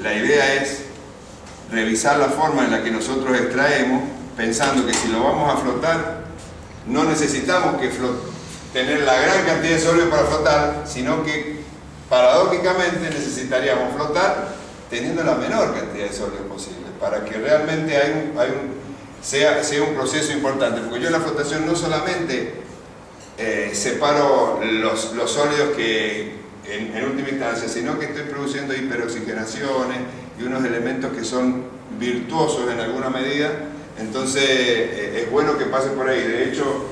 la idea es revisar la forma en la que nosotros extraemos, pensando que si lo vamos a flotar, no necesitamos que tener la gran cantidad de sólido para flotar, sino que paradójicamente necesitaríamos flotar teniendo la menor cantidad de sólido posible, para que realmente sea un proceso importante. Porque yo en la flotación no solamente separo los sólidos que en última instancia, sino que estoy produciendo hiperoxigenaciones y unos elementos que son virtuosos en alguna medida. Entonces es bueno que pase por ahí. De hecho,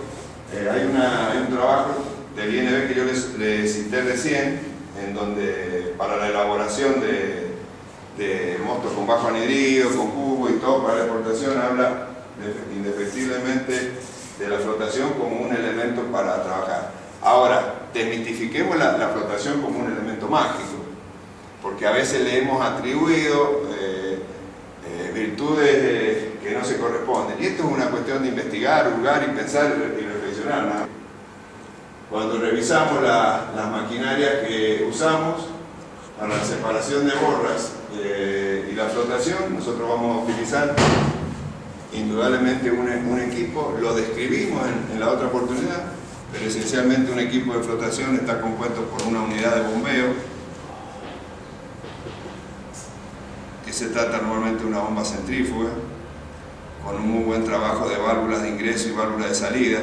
hay un trabajo del INB que yo les cité recién, en donde para la elaboración de mostos con bajo anhidrido, con cubo y todo para la exportación, habla indefectiblemente de la flotación como un elemento para trabajar. Ahora, desmitifiquemos la flotación como un elemento mágico, porque a veces le hemos atribuido virtudes que no se corresponden. Y esto es una cuestión de investigar, hurgar y pensar y reflexionar, ¿no? Cuando revisamos las maquinarias que usamos para la separación de borras y la flotación, nosotros vamos a utilizar indudablemente un equipo, lo describimos en la otra oportunidad, pero esencialmente un equipo de flotación está compuesto por una unidad de bombeo, que se trata normalmente de una bomba centrífuga, con un muy buen trabajo de válvulas de ingreso y válvulas de salida,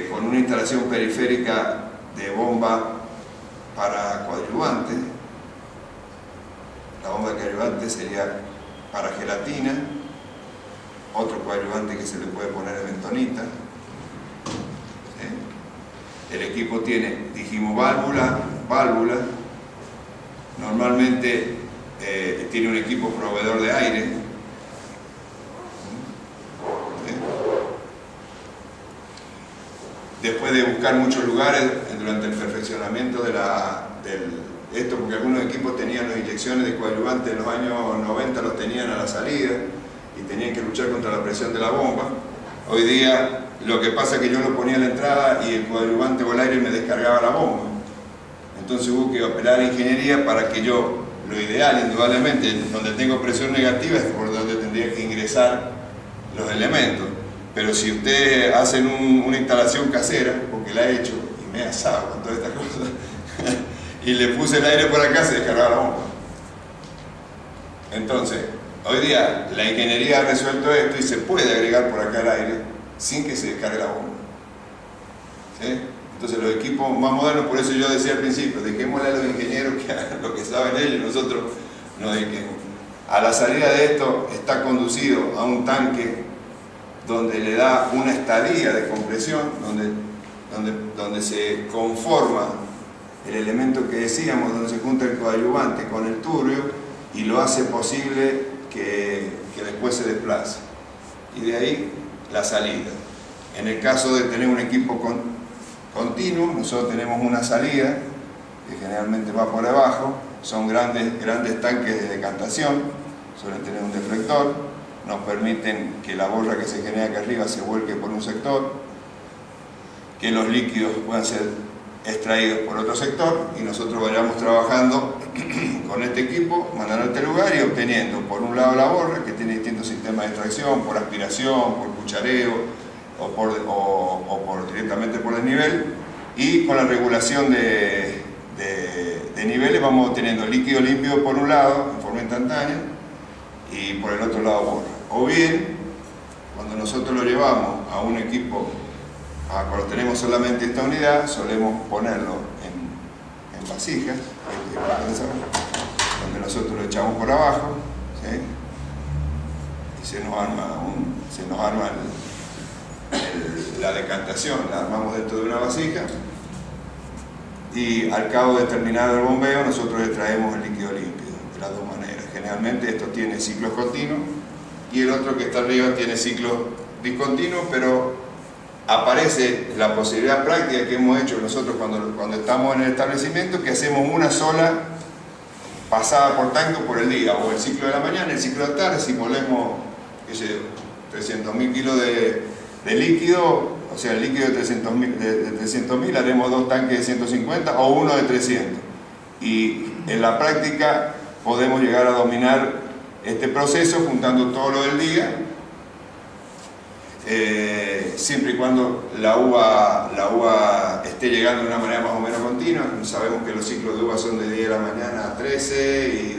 con una instalación periférica de bomba para coadyuvante. La bomba de coadyuvante sería para gelatina, otro coadyuvante que se le puede poner es bentonita. El equipo tiene, dijimos, válvula, normalmente tiene un equipo proveedor de aire. Después de buscar muchos lugares durante el perfeccionamiento de esto, porque algunos equipos tenían las inyecciones de coadyuvante en los años 90, los tenían a la salida y tenían que luchar contra la presión de la bomba. Hoy día lo que pasa es que yo lo ponía a la entrada y el coadyuvante o el aire me descargaba la bomba. Entonces hubo que operar ingeniería para que yo, lo ideal indudablemente, donde tengo presión negativa es por donde tendría que ingresar los elementos. Pero si ustedes hacen una instalación casera, porque la he hecho y me he asado con todas estas cosas, y le puse el aire por acá, se descargaba la bomba. Entonces, hoy día la ingeniería ha resuelto esto y se puede agregar por acá el aire sin que se descargue la bomba. ¿Sí? Entonces los equipos más modernos, por eso yo decía al principio, dejémosle a los ingenieros que hagan lo que saben ellos, nosotros nos dediquemos. A la salida de esto está conducido a un tanque donde le da una estadía de compresión, donde se conforma el elemento que decíamos, donde se junta el coadyuvante con el turbio y lo hace posible que después se desplace. Y de ahí la salida. En el caso de tener un equipo continuo, nosotros tenemos una salida que generalmente va por debajo, son grandes tanques de decantación, suelen tener un deflector, nos permiten que la borra que se genera acá arriba se vuelque por un sector, que los líquidos puedan ser extraídos por otro sector y nosotros vayamos trabajando con este equipo, mandando a este lugar y obteniendo por un lado la borra, que tiene distintos sistemas de extracción, por aspiración, por cuchareo o directamente por desnivel, y con la regulación de niveles vamos obteniendo líquido limpio por un lado en forma instantánea y por el otro lado borra. O bien, cuando nosotros lo llevamos a un equipo, cuando tenemos solamente esta unidad, solemos ponerlo en vasijas, donde nosotros lo echamos por abajo, ¿sí? Y se nos arma la decantación, la armamos dentro de una vasija y al cabo de terminado el bombeo nosotros extraemos el líquido límpido de las dos maneras. Generalmente esto tiene ciclos continuos y el otro que está arriba tiene ciclos discontinuos, pero aparece la posibilidad práctica que hemos hecho nosotros cuando estamos en el establecimiento, que hacemos una sola pasada por tanque por el día, o el ciclo de la mañana, el ciclo de la tarde, si ponemos 300.000 kilos de líquido, o sea, el líquido de 300.000 haremos dos tanques de 150 o uno de 300. y en la práctica podemos llegar a dominar este proceso juntando todo lo del día, siempre y cuando la uva esté llegando de una manera más o menos continua. Sabemos que los ciclos de uva son de 10 de la mañana a 13 y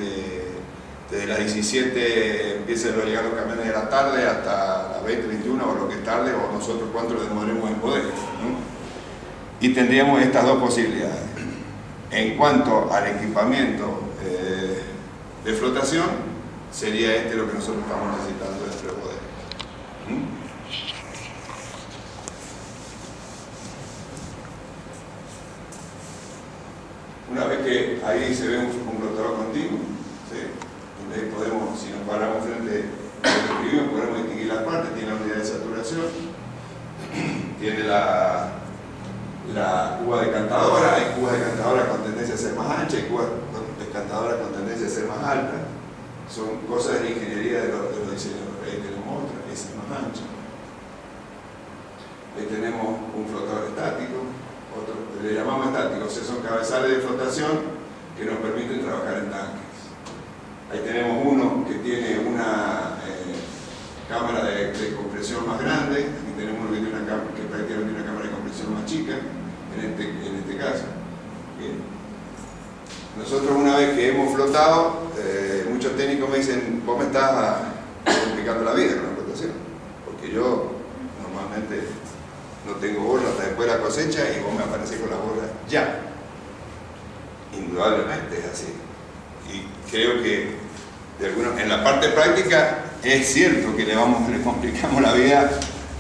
desde las 17 empiezan a llegar los camiones de la tarde hasta las 20, 21 o lo que es tarde, o nosotros cuánto lo demoremos en bodega, ¿no? Y tendríamos estas dos posibilidades. En cuanto al equipamiento de flotación, sería este lo que nosotros estamos necesitando de nuestra bodega. Una vez que ahí se ve un flotador continuo, ¿sí? Donde ahí podemos, si nos paramos frente a lo que escribimos, podemos distinguir las partes. Tiene la unidad de saturación, tiene la cuba decantadora. Hay cubas decantadoras con tendencia a ser más ancha, hay cubas decantadoras con tendencia a ser más alta. Son cosas de ingeniería de los diseñadores. Ahí tenemos otra, esa es más ancha. Ahí tenemos un flotador estático, otro, le llamamos estático, o sea, son cabezales de flotación que nos permiten trabajar en tanques. Ahí tenemos uno que tiene una cámara de compresión más grande. Aquí tenemos uno que tiene una cámara, que prácticamente una cámara de compresión más chica, en este caso. Bien. Nosotros, una vez que hemos flotado, muchos técnicos me dicen: vos me estás complicando la vida con la flotación, porque yo normalmente no tengo borra hasta después de la cosecha y vos me aparecés con la borra ya. Indudablemente es así. Y creo que en la parte práctica es cierto que le complicamos la vida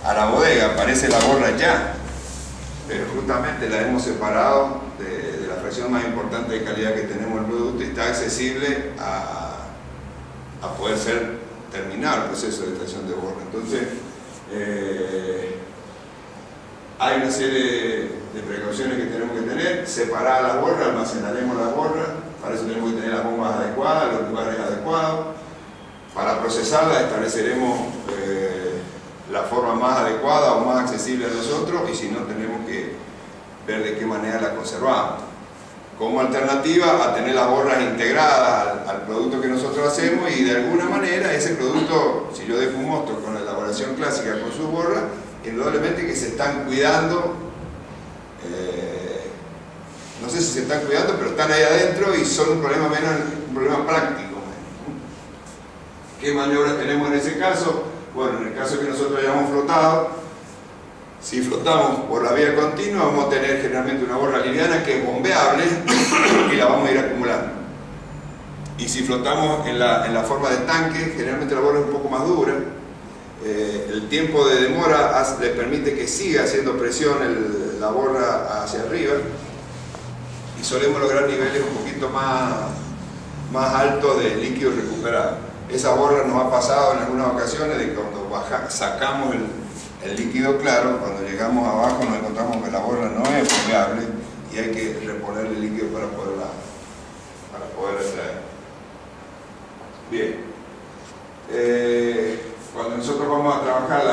a la bodega, aparece la borra ya, pero justamente la hemos separado de la fracción más importante de calidad que tenemos el producto y está accesible a poder terminar el proceso de extracción de borra. Entonces, hay una serie de precauciones que tenemos que tener: separar las borras, almacenaremos las borras, para eso tenemos que tener las bombas adecuadas, los lugares adecuados. Para procesarlas estableceremos la forma más adecuada o más accesible a nosotros, y si no, tenemos que ver de qué manera la conservamos. Como alternativa a tener las borras integradas al producto que nosotros hacemos, y de alguna manera ese producto, si yo dejo un mosto con la elaboración clásica con sus borras, indudablemente que se están cuidando, no sé si se están cuidando, pero están ahí adentro y son un problema menos, un problema práctico. ¿Qué maniobras tenemos en ese caso? Bueno, en el caso que nosotros hayamos flotado, si flotamos por la vía continua, vamos a tener generalmente una borra liviana que es bombeable y la vamos a ir acumulando. Y si flotamos en la forma de tanque, generalmente la borra es un poco más dura. El tiempo de demora le permite que siga haciendo presión la borra hacia arriba, y solemos lograr niveles un poquito más altos de líquido recuperado. Esa borra nos ha pasado en algunas ocasiones de que cuando sacamos el líquido claro, cuando llegamos abajo nos encontramos que la borra no es bombeable y hay que reponerle líquido para poder extraer. Bien. Cuando nosotros vamos a trabajar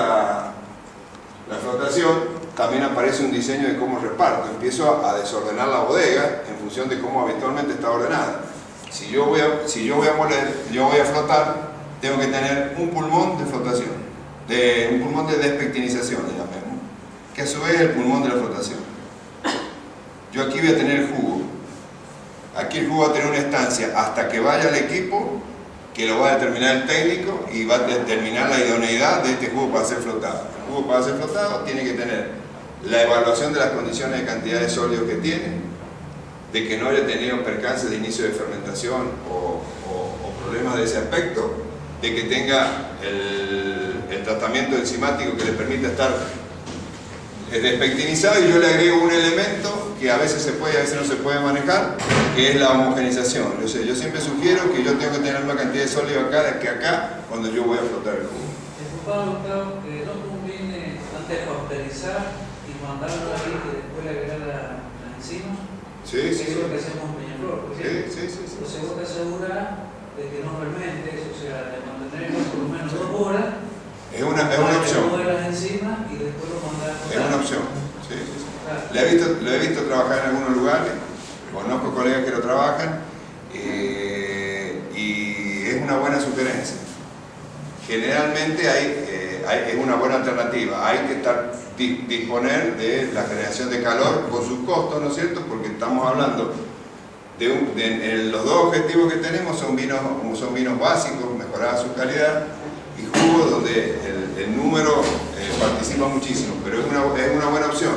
la flotación, también aparece un diseño de cómo reparto. Empiezo a desordenar la bodega en función de cómo habitualmente está ordenada. Si yo voy a moler, yo voy a flotar, tengo que tener un pulmón de flotación, un pulmón de despectinización, le llamemos, que a su vez es el pulmón de la flotación. Yo aquí voy a tener el jugo. Aquí el jugo va a tener una estancia hasta que vaya el equipo, que lo va a determinar el técnico y va a determinar la idoneidad de este jugo para ser flotado. El jugo para ser flotado tiene que tener la evaluación de las condiciones de cantidad de sólidos que tiene, de que no haya tenido percances de inicio de fermentación o problemas de ese aspecto, de que tenga el tratamiento enzimático que le permita estar despectinizado, y yo le agrego un elemento que a veces se puede y a veces no se puede manejar, que es la homogenización. O sea, yo siempre sugiero que yo tengo que tener una cantidad de sólido acá que acá cuando yo voy a flotar el jugo. Disculpado, que no conviene antes pausterizar y mandarlo ahí y después le agregar las enzimas. Sí, sí, eso es lo que hacemos en Peñaflor, por ejemplo. Sí. Entonces vos te aseguras de que no fermentes, o sea, de mantenerlo por lo menos 2 horas. Es una opción. Las enzimas y después lo mandás. Es una opción. Sí. Claro. Lo he visto trabajar en algunos lugares. conozco colegas que lo trabajan y es una buena sugerencia. Generalmente es una buena alternativa. Hay que disponer de la generación de calor con sus costos, ¿no es cierto? Porque estamos hablando los dos objetivos que tenemos son vinos básicos, mejorar su calidad, y jugos donde el número participa muchísimo, pero es una buena opción,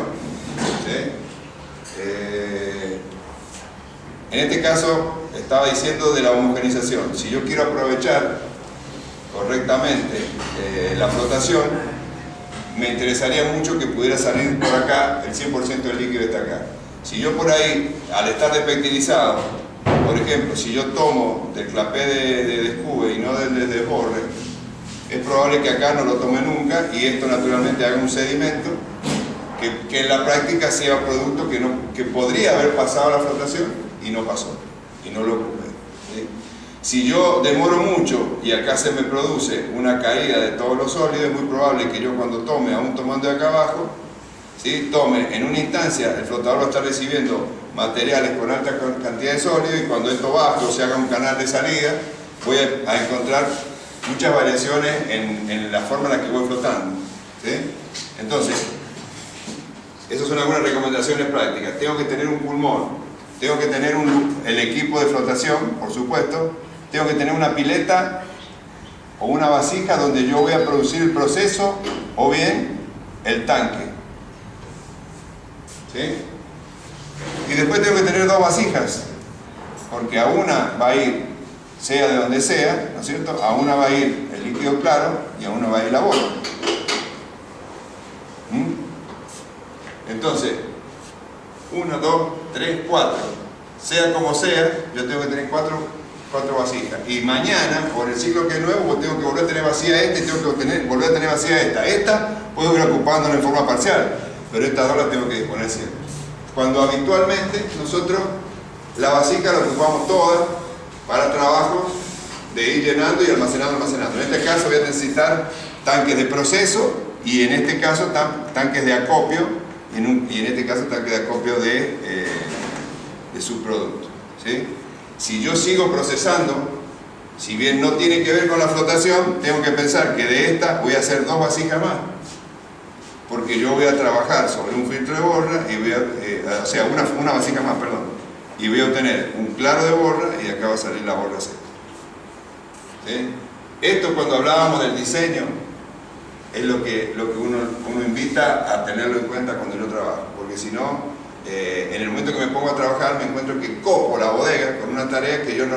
¿sí? En este caso estaba diciendo de la homogenización. Si yo quiero aprovechar correctamente la flotación, me interesaría mucho que pudiera salir por acá, el 100% del líquido está acá. Si yo por ahí, al estar despectinizado, por ejemplo, si yo tomo del clapé de descube y no del desborre, es probable que acá no lo tome nunca y esto naturalmente haga un sedimento que en la práctica sea producto que podría haber pasado la flotación y no pasó, y no lo ocupé, ¿sí? Si yo demoro mucho y acá se me produce una caída de todos los sólidos, es muy probable que yo cuando tome, aún tomando de acá abajo, ¿sí?, tome en una instancia, el flotador va a estar recibiendo materiales con alta cantidad de sólido y cuando esto baje o se haga un canal de salida, voy a encontrar muchas variaciones en la forma en la que voy flotando, ¿sí? Entonces, esas son algunas recomendaciones prácticas. Tengo que tener un pulmón, tengo que tener el equipo de flotación, por supuesto, tengo que tener una pileta o una vasija donde yo voy a producir el proceso o bien el tanque, ¿sí? Y después tengo que tener dos vasijas, porque a una va a ir, sea de donde sea, ¿no es cierto?, a una va a ir el líquido claro y a una va a ir la borra. Entonces, 1, 2, 3, 4, sea como sea, yo tengo que tener cuatro vasijas. Y mañana, por el ciclo que es nuevo, tengo que volver a tener vacía esta y tengo que volver a tener vacía esta. Esta puedo ir ocupándola en forma parcial, pero estas dos las tengo que disponer siempre. Cuando habitualmente nosotros la vasija la ocupamos toda para trabajos de ir llenando y almacenando. En este caso voy a necesitar tanques de proceso y en este caso tanques de acopio y en este caso tanques de acopio de subproductos, ¿sí? Si yo sigo procesando, si bien no tiene que ver con la flotación, tengo que pensar que de esta voy a hacer dos vasijas más, porque yo voy a trabajar sobre un filtro de borra y voy a, o sea, una vasija más, perdón, y voy a obtener un claro de borra y acá va a salir la borra seca, ¿sí? Esto, cuando hablábamos del diseño, es lo que uno invita a tenerlo en cuenta cuando yo trabajo, porque si no, en el momento que me pongo a trabajar me encuentro que copo la bodega con una tarea que yo no